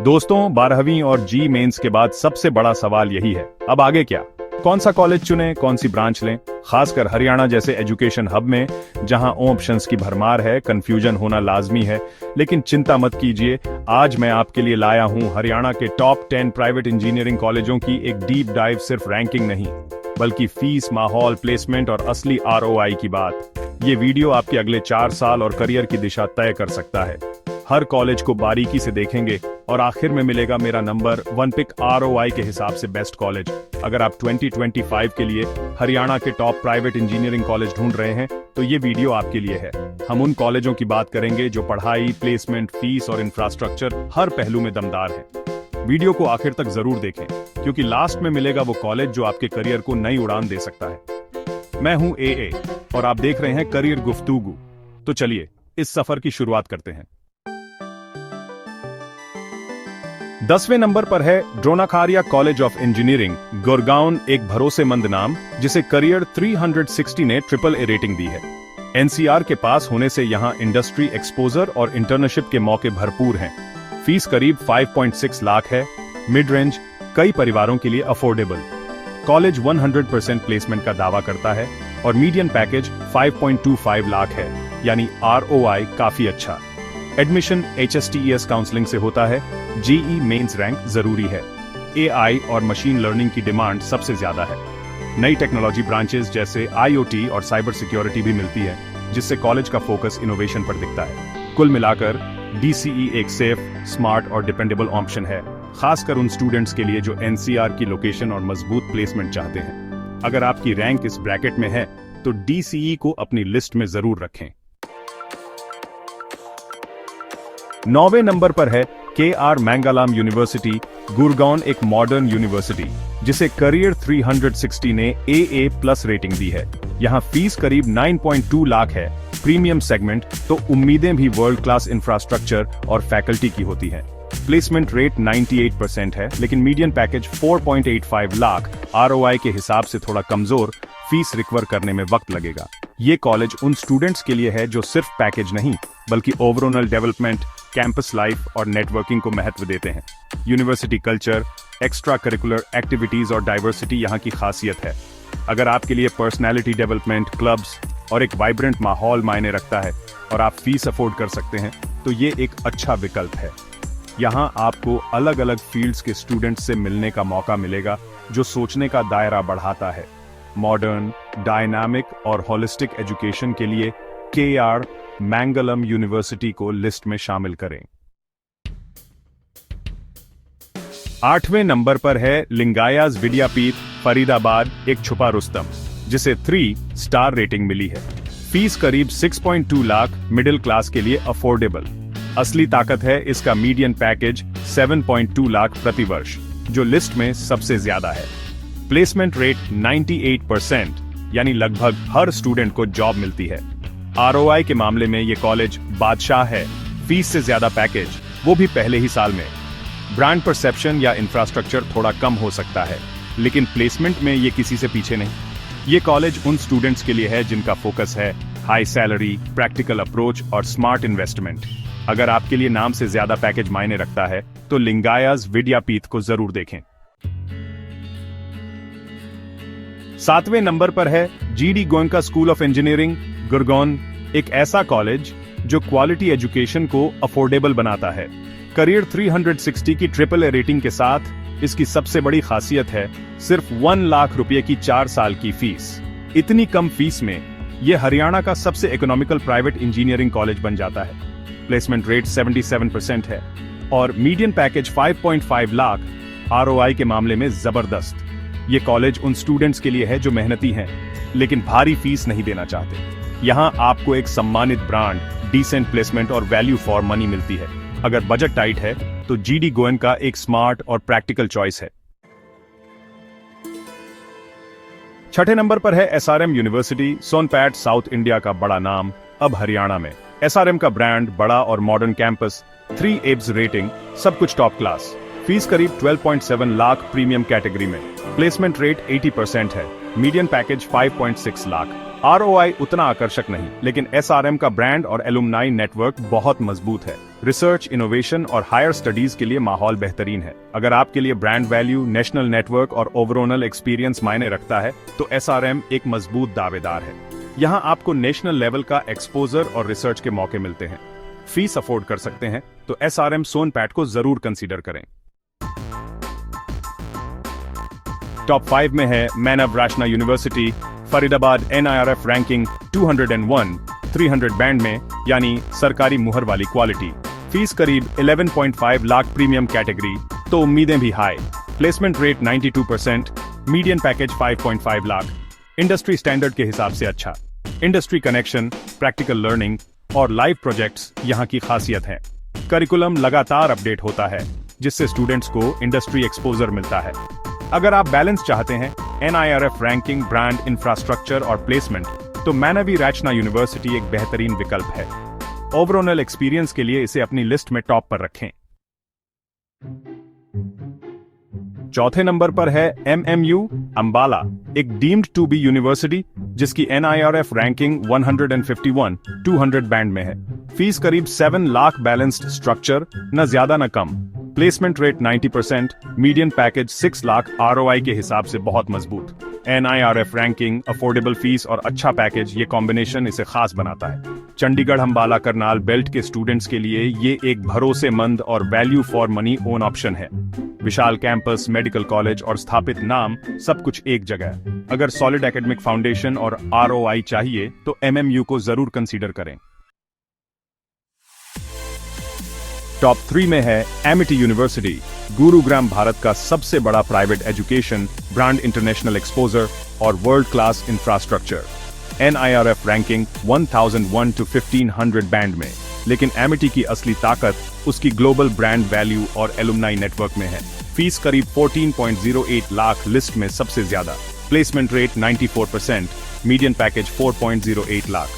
दोस्तों, 12वीं और जी मेंस के बाद सबसे बड़ा सवाल यही है, अब आगे क्या? कौन सा कॉलेज चुनें, कौन सी ब्रांच लें? खासकर हरियाणा जैसे एजुकेशन हब में, जहां ऑप्शंस की भरमार है, कंफ्यूजन होना लाजमी है। लेकिन चिंता मत कीजिए, आज मैं आपके लिए लाया हूं हरियाणा के टॉप 10 प्राइवेट इंजीनियरिंग कॉलेजों की एक डीप डाइव। सिर्फ रैंकिंग नहीं, बल्कि फीस, माहौल, प्लेसमेंट और असली ROI की बात। ये वीडियो आपके अगले 4 साल और करियर की दिशा तय कर सकता है। हर कॉलेज को बारीकी से देखेंगे और आखिर में मिलेगा मेरा नंबर 1 पिक ROI के हिसाब से बेस्ट कॉलेज। अगर आप 2025 के लिए हरियाणा के टॉप प्राइवेट इंजीनियरिंग कॉलेज ढूंढ रहे हैं तो ये वीडियो आपके लिए है। हम उन कॉलेजों की बात करेंगे जो पढ़ाई, प्लेसमेंट, फीस और इंफ्रास्ट्रक्चर हर पहलू में दमदार हैं। वीडियो को आखिर तक जरूर देखें, क्योंकि लास्ट में मिलेगा वो कॉलेज जो आपके करियर को नई उड़ान दे सकता है। मैं हूं AA और आप देख रहे हैं करियर गुफ्तगू। तो चलिए इस सफर की शुरुआत करते हैं। 10वें नंबर पर है Dronacharya college of engineering, Gurgaon. एक भरोसेमंद नाम जिसे करियर 360 ने AAA रेटिंग दी है। NCR के पास होने से यहाँ इंडस्ट्री एक्सपोजर और इंटर्नशिप के मौके भरपूर हैं। फीस करीब 5.6 लाख है, मिड रेंज, कई परिवारों के लिए अफोर्डेबल। कॉलेज 100% प्लेसमेंट का दावा करता है और मीडियन पैकेज 5.25 लाख है, यानी ROI काफी अच्छा। एडमिशन HSTES काउंसलिंग से होता है। GE मेंस रैंक जरूरी है। AI और मशीन लर्निंग की डिमांड सबसे ज्यादा है। नई टेक्नोलॉजी ब्रांचेस जैसे IoT और साइबर सिक्योरिटी भी मिलती है, जिससे कॉलेज का फोकस इनोवेशन पर दिखता है। कुल मिलाकर DCE एक सेफ, स्मार्ट और डिपेंडेबल ऑप्शन है, खासकर उन स्टूडेंट्स के लिए जो NCR की लोकेशन और मजबूत प्लेसमेंट चाहते हैं। अगर आपकी रैंक इस ब्रैकेट में है तो DCE को अपनी लिस्ट में जरूर रखें। 9वें नंबर पर है KR मैंगलम यूनिवर्सिटी, गुड़गांव। एक मॉडर्न यूनिवर्सिटी जिसे करियर 360 ने AA+ रेटिंग दी है। यहाँ फीस करीब 9.2 लाख है, प्रीमियम सेगमेंट, तो उम्मीदें भी वर्ल्ड क्लास इंफ्रास्ट्रक्चर और फैकल्टी की होती हैं। प्लेसमेंट रेट 98% है, लेकिन मीडियन पैकेज 4.85 लाख। ROI के हिसाब से थोड़ा कमजोर, फीस रिकवर करने में वक्त लगेगा। ये कॉलेज उन स्टूडेंट्स के लिए है जो सिर्फ पैकेज नहीं, बल्कि ओवरऑल डेवलपमेंट, कैंपस लाइफ और नेटवर्किंग को महत्व देते हैं। University culture, extra curricular activities और डाइवर्सिटी यहाँ की खासियत है। अगर आपके लिए पर्सनैलिटी डेवलपमेंट, क्लब्स और एक वाइब्रेंट माहौल मायने रखता है और आप फीस अफोर्ड कर सकते हैं, तो ये एक अच्छा विकल्प है। यहाँ आपको अलग अलग फील्ड्स के स्टूडेंट्स से मिलने का मौका मिलेगा, जो सोचने का दायरा बढ़ाता है। मॉडर्न, डायनामिक और होलिस्टिक एजुकेशन के लिए KR मैंगलम यूनिवर्सिटी को लिस्ट में शामिल करें। 8वें नंबर पर है लिंगायत विद्यापीठ, फरीदाबाद। एक छुपा रुस्तम जिसे 3 स्टार रेटिंग मिली है। फीस करीब 6.2 लाख, मिडिल क्लास के लिए अफोर्डेबल। असली ताकत है इसका मीडियन पैकेज 7.2 लाख प्रति वर्ष, जो लिस्ट में सबसे ज्यादा है। प्लेसमेंट रेट 98%, यानी लगभग हर स्टूडेंट को जॉब मिलती है। ROI के मामले में ये कॉलेज बादशाह है, फीस से ज्यादा पैकेज, वो भी पहले ही साल में। ब्रांड परसेप्शन या इंफ्रास्ट्रक्चर थोड़ा कम हो सकता है, लेकिन प्लेसमेंट में ये किसी से पीछे नहीं। ये कॉलेज उन स्टूडेंट्स के लिए है जिनका फोकस है हाई सैलरी, प्रैक्टिकल अप्रोच और स्मार्ट इन्वेस्टमेंट। अगर आपके लिए नाम से ज्यादा पैकेज मायने रखता है तो लिंगायत विद्यापीठ को जरूर देखें। 7वें नंबर पर है GD Goenka school of engineering, Gurgaon. एक ऐसा कॉलेज जो क्वालिटी एजुकेशन को अफोर्डेबल बनाता है। करियर 360 की AAA रेटिंग के साथ इसकी सबसे बड़ी खासियत है सिर्फ 1 लाख रुपए की 4 साल की फीस। इतनी कम फीस में यह हरियाणा का सबसे इकोनॉमिकल प्राइवेट इंजीनियरिंग कॉलेज बन जाता है। प्लेसमेंट रेट 77% है और मीडियन पैकेज 5.5 लाख। ROI के मामले में जबरदस्त। ये कॉलेज उन स्टूडेंट्स के लिए है जो मेहनती हैं, लेकिन भारी फीस नहीं देना चाहते। यहाँ आपको एक सम्मानित ब्रांड, डिसेंट प्लेसमेंट और वैल्यू फॉर मनी मिलती है। अगर बजट टाइट है तो GD गोयनका एक स्मार्ट और प्रैक्टिकल चॉइस है। 6ठे नंबर पर है SRM यूनिवर्सिटी, सोनपैट, साउथ इंडिया का बड़ा नाम अब हरियाणा में। SRM का ब्रांड, बड़ा और मॉडर्न कैंपस, 3 एब्स रेटिंग, सब कुछ टॉप क्लास। फीस करीब 12.7 लाख प्रीमियम कैटेगरी में। प्लेसमेंट रेट 80% है, मीडियन पैकेज 5.6 लाख। ROI उतना आकर्षक नहीं, लेकिन SRM का ब्रांड और एलुमनाई नेटवर्क बहुत मजबूत है। रिसर्च, इनोवेशन और हायर स्टडीज के लिए माहौल बेहतरीन है। अगर आपके लिए ब्रांड वैल्यू, नेशनल नेटवर्क और ओवरऑल एक्सपीरियंस मायने रखता है तो SRM एक मजबूत दावेदार है। यहाँ आपको नेशनल लेवल का एक्सपोजर और रिसर्च के मौके मिलते हैं। फीस अफोर्ड कर सकते हैं तो SRM सोनपैट को जरूर कंसीडर करें। टॉप 5 में है Manav Rachna university, Faridabad, NIRF ranking 201, 300 band में, यानी सरकारी मुहर वाली क्वालिटी। फीस करीब 11.5 लाख प्रीमियम कैटेगरी, तो उम्मीदें भी high. Placement rate 92%, median package 5.5 lakh. Industry standard के हिसाब से अच्छा। इंडस्ट्री कनेक्शन, प्रैक्टिकल लर्निंग और लाइव प्रोजेक्ट्स यहाँ की खासियत है। करिकुलम लगातार अपडेट होता है, जिससे स्टूडेंट्स को इंडस्ट्री एक्सपोजर मिलता है। अगर आप बैलेंस चाहते हैं, NIRF रैंकिंग, ब्रांड, इंफ्रास्ट्रक्चर और प्लेसमेंट, तो मैनवी राचना यूनिवर्सिटी एक बेहतरीन विकल्प है। ओवरऑल एक्सपीरियंस के लिए इसे अपनी लिस्ट में टॉप पर रखें। चौथे नंबर पर है MMU अंबाला, एक डीम्ड टू बी यूनिवर्सिटी जिसकी NIRF रैंकिंग 151, 200 बैंड में है। फीस करीब 7 लाख, बैलेंस्ड स्ट्रक्चर, न ज्यादा न कम। Placement rate 90%, median package 6 lakh, ROI के हिसाब से बहुत मजबूत। NIRF रैंकिंग, अफोर्डेबल फीस और अच्छा पैकेज, ये कॉम्बिनेशन इसे खास बनाता है। चंडीगढ़ अंबाला करनाल बेल्ट के स्टूडेंट्स के लिए ये एक भरोसेमंद और value for money on option है। विशाल कैंपस, मेडिकल कॉलेज और स्थापित नाम, सब कुछ एक जगह। अगर सॉलिड एकेडमिक फाउंडेशन और ROI चाहिए तो MMU को जरूर कंसीडर करें। टॉप 3 में है एमिटी यूनिवर्सिटी, गुरुग्राम, भारत का सबसे बड़ा private education, brand, international exposure और world class infrastructure. NIRF ranking 1001 to 1500 band में, लेकिन एमिटी की असली ताकत उसकी ग्लोबल ब्रांड वैल्यू और एलुमनाई नेटवर्क में है। फीस करीब 14.08 लाख, लिस्ट में सबसे ज्यादा। Placement rate 94%, median package 4.08 lakh.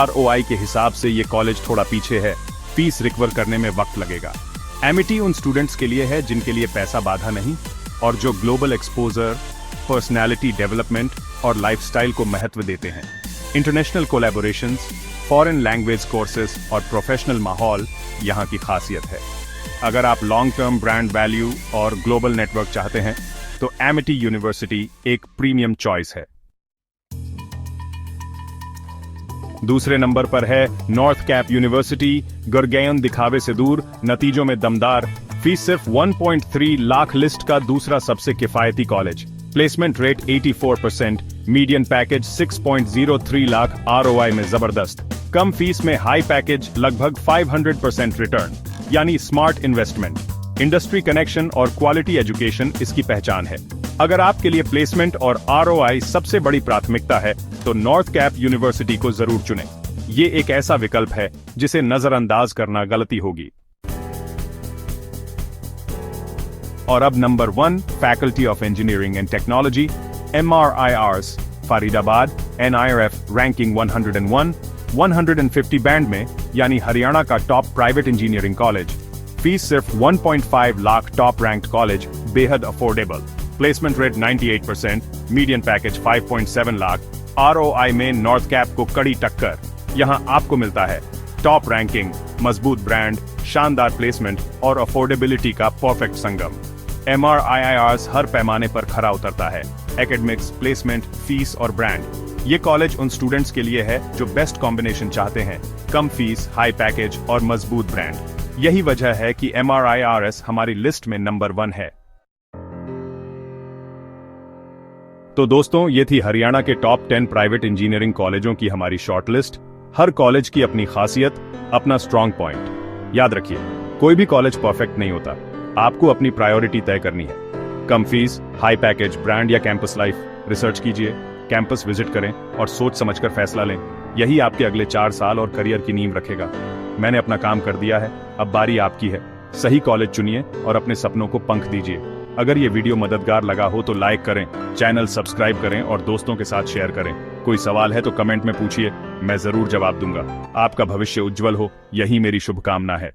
ROI के हिसाब से ये कॉलेज थोड़ा पीछे है, फीस रिकवर करने में वक्त लगेगा। एमिटी उन स्टूडेंट्स के लिए है जिनके लिए पैसा बाधा नहीं और जो ग्लोबल एक्सपोजर, पर्सनैलिटी डेवलपमेंट और लाइफस्टाइल को महत्व देते हैं। International collaborations, foreign language courses और प्रोफेशनल माहौल यहाँ की खासियत है। अगर आप लॉन्ग टर्म ब्रांड वैल्यू और ग्लोबल नेटवर्क चाहते हैं तो एमिटी यूनिवर्सिटी एक प्रीमियम चॉइस है। दूसरे नंबर पर है नॉर्थ कैप यूनिवर्सिटी, गुरगांव, दिखावे से दूर, नतीजों में दमदार। फीस सिर्फ 1.3 लाख, लिस्ट का दूसरा सबसे किफायती college. Placement rate 84%, median package 6.03 lakh, ROI में जबरदस्त। कम फीस में हाई पैकेज, लगभग 500% रिटर्न, यानी स्मार्ट इन्वेस्टमेंट। इंडस्ट्री कनेक्शन और क्वालिटी एजुकेशन इसकी पहचान है। अगर आपके लिए प्लेसमेंट और ROI सबसे बड़ी प्राथमिकता है तो नॉर्थ कैप यूनिवर्सिटी को जरूर चुनें। ये एक ऐसा विकल्प है जिसे नजरअंदाज करना गलती होगी। और अब number 1, faculty of engineering and technology, MRIRS, Faridabad, NIRF ranking 101, 150 band में, यानी हरियाणा का top private engineering college. Fees सिर्फ 1.5 लाख, टॉप रैंक्ड कॉलेज, बेहद affordable. Placement rate 98%, median package 5.7 lakh, ROI में नॉर्थ कैप को कड़ी टक्कर। यहाँ आपको मिलता है टॉप रैंकिंग, मजबूत ब्रांड, शानदार प्लेसमेंट और अफोर्डेबिलिटी का परफेक्ट संगम। MRIRS हर पैमाने पर खरा उतरता है, एकेडमिक्स, प्लेसमेंट, फीस और ब्रांड। ये कॉलेज उन स्टूडेंट्स के लिए है जो बेस्ट कॉम्बिनेशन चाहते हैं, कम फीस, हाई पैकेज और मजबूत ब्रांड। यही वजह है कि MRIRS हमारी लिस्ट में नंबर 1 है। तो दोस्तों, ये थी हरियाणा के टॉप 10 प्राइवेट इंजीनियरिंग कॉलेजों की हमारी शॉर्टलिस्ट। हर कॉलेज की अपनी खासियत, अपना स्ट्रॉन्ग पॉइंट। याद रखिए, कोई भी कॉलेज परफेक्ट नहीं होता, आपको अपनी प्रायोरिटी तय करनी है। कम फीस, हाई पैकेज, ब्रांड या कैंपस लाइफ। रिसर्च कीजिए, कैंपस विजिट करें और सोच समझकर फैसला लें। यही आपके अगले 4 साल और करियर की नींव रखेगा। मैंने अपना काम कर दिया है, अब बारी आपकी है। सही कॉलेज चुनिए और अपने सपनों को पंख दीजिए। अगर ये वीडियो मददगार लगा हो तो लाइक करें, चैनल सब्सक्राइब करें और दोस्तों के साथ शेयर करें। कोई सवाल है तो कमेंट में पूछिए, मैं जरूर जवाब दूंगा। आपका भविष्य उज्जवल हो, यही मेरी शुभकामना है।